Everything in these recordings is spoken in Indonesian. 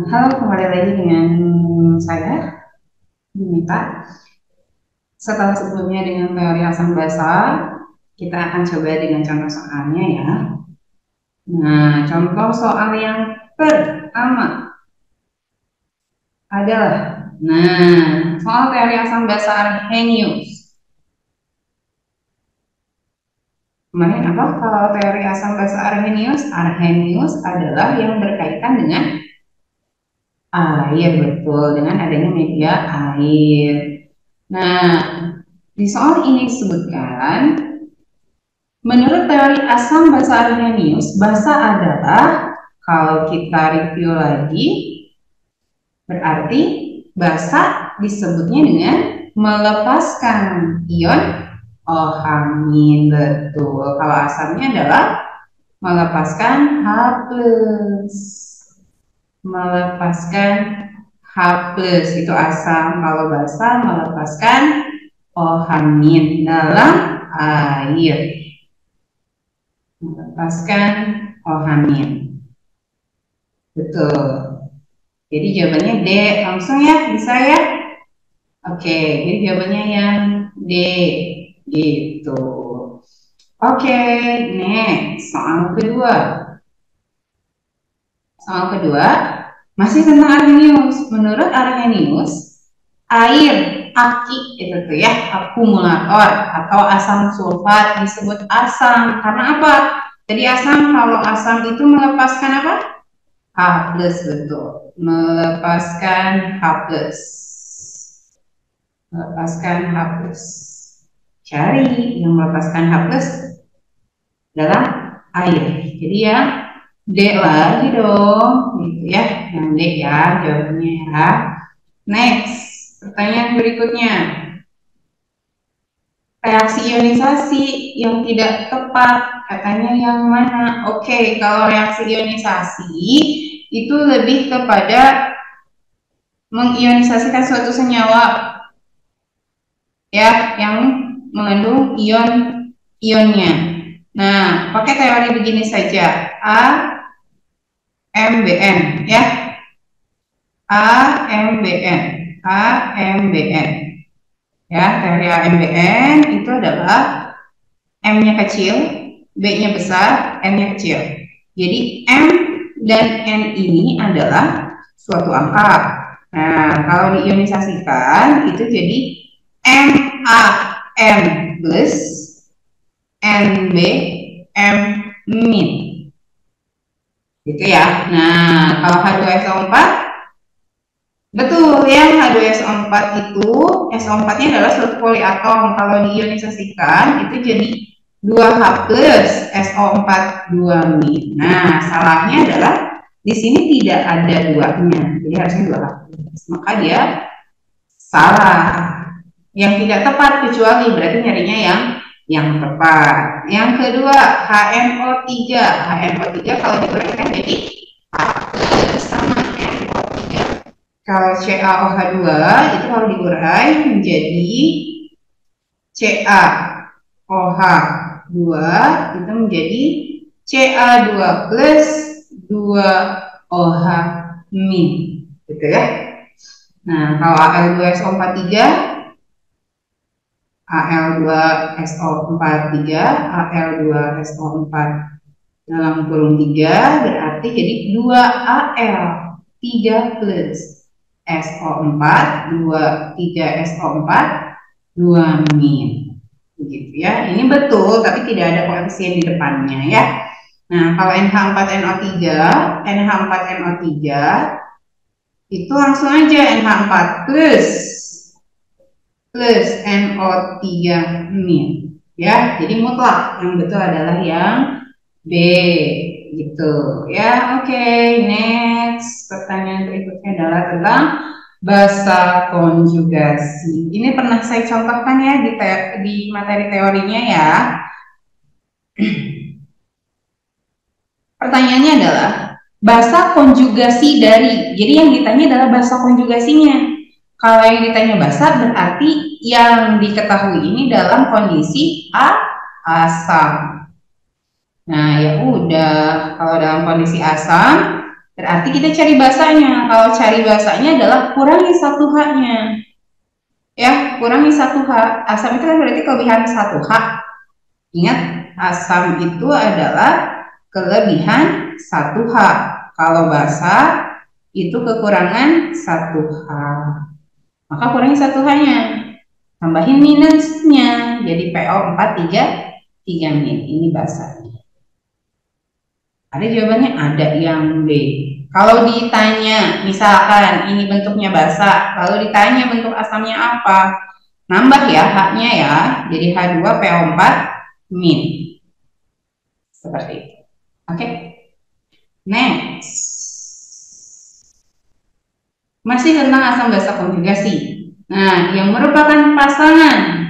Halo, kembali lagi dengan saya, Dimita. Setelah sebelumnya dengan teori asam basa, kita akan coba dengan contoh soalnya ya. Nah, contoh soal yang pertama adalah, soal teori asam basa Arrhenius. Kemarin apa? Kalau teori asam basa Arrhenius, Arrhenius adalah yang berkaitan dengan air, betul, dengan adanya media air. Nah, di soal ini disebutkan, menurut teori asam basa Arrhenius, basa adalah, kalau kita review lagi, berarti basa disebutnya dengan melepaskan ion OH-. Betul. Kalau asamnya adalah melepaskan H+. Melepaskan H+, itu asam. Kalau basa melepaskan OH- dalam air. Melepaskan OH-. Betul. Jadi jawabannya D. Langsung ya, bisa ya? Oke, jadi jawabannya yang D. Gitu. Oke, next. Soal kedua. Soal kedua, masih tentang Arrhenius. Menurut Arrhenius, air aki itu tuh ya, akumulator atau asam sulfat disebut asam. Karena apa? Jadi asam, kalau asam itu melepaskan apa? H+, betul. Melepaskan H+. Melepaskan H+. Cari yang melepaskan H+ dalam air. Jadi ya D lagi dong, gitu ya. Yang D ya jawabannya ya. Next, pertanyaan berikutnya. Reaksi ionisasi yang tidak tepat, katanya yang mana? Oke, kalau reaksi ionisasi itu lebih kepada mengionisasikan suatu senyawa ya yang mengandung ionnya. Nah, pakai teori begini saja, AMBN ya. AMBN ya, teori AMBN itu adalah M-nya kecil, B-nya besar, N-nya kecil. Jadi M dan N ini adalah suatu angka. Nah, kalau diionisasikan itu jadi MaM plus NbM-. Gitu ya. Nah, kalau H2SO4, betul ya, H2SO4 itu SO4-nya adalah suatu poliatom. Kalau diionisasikan itu jadi 2H plus SO4 2-. Nah, salahnya adalah di sini tidak ada 2-nya. Jadi harusnya 2H plus. Maka dia salah. Yang tidak tepat kecuali berarti nyarinya yang tepat. Yang kedua, HNO3. HNO3 kalau diuraikan jadi H plus sama NO3. Kalau CaOH2 itu kalau diurai menjadi CaOH2 itu menjadi Ca2 plus 2OH-. Gitu ya. Nah, kalau Al2SO43, Al2SO43, Al2SO4 dalam kurung 3 berarti jadi 2Al 3 plus SO4 3SO4 2-. Begitu ya. Ini betul tapi tidak ada koefisien di depannya ya. Nah, kalau NH4NO3, NH4NO3 itu langsung aja NH4 plus NO3-. Ya. Jadi mutlak yang betul adalah yang B gitu ya. Oke, next pertanyaan berikutnya adalah tentang basa konjugasi. Ini pernah saya contohkan ya di materi teorinya ya. Pertanyaannya adalah basa konjugasi dari. Jadi yang ditanya adalah basa konjugasinya. Kalau yang ditanya basa berarti yang diketahui ini dalam kondisi asam. Nah, ya udah, kalau dalam kondisi asam Berarti kita cari basanya. Kalau cari basanya adalah kurangi 1H-nya. Ya, kurangi 1H. Asam itu kan berarti kelebihan 1H. Ingat, asam itu adalah kelebihan 1H. Kalau basa itu kekurangan 1H. Maka kurangi 1H-nya. Tambahin minusnya. Jadi PO4 3 min. Ini basa. Ada jawabannya, ada yang B. Kalau ditanya, misalkan ini bentuknya basa, lalu ditanya bentuk asamnya apa, nambah ya H-nya ya, jadi H2PO4 min. Seperti itu. Oke. Next. Masih tentang asam basa konjugasi. Nah, yang merupakan pasangan.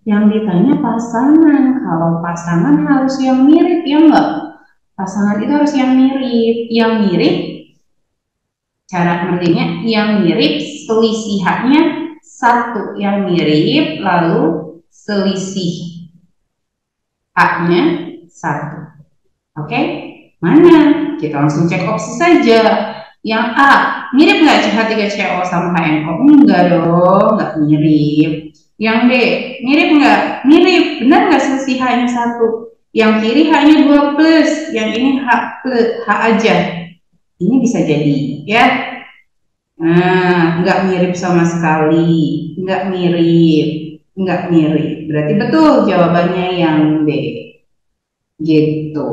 Yang ditanya pasangan. Kalau pasangan harus yang mirip, ya enggak? Pasangan itu harus yang mirip. Yang mirip, cara ngertinya, yang mirip selisihannya 1. Yang mirip, lalu selisih A-nya 1. Oke, mana? Kita langsung cek opsi saja. Yang A, mirip nggak CH3CO sama HNO? Enggak dong, nggak mirip. Yang B, mirip nggak? Mirip. Benar nggak selisih H-nya 1? Yang kiri H-nya 2 plus, yang ini H plus, H aja. Ini bisa jadi, ya. Nah, nggak mirip sama sekali. Nggak mirip. Nggak mirip. Berarti betul jawabannya yang B. Gitu.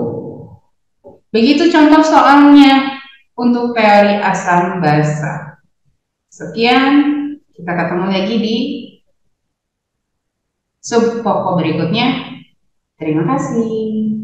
Begitu contoh soalnya untuk teori asam basa. Sekian, kita ketemu lagi di sub pokok berikutnya. Terima kasih.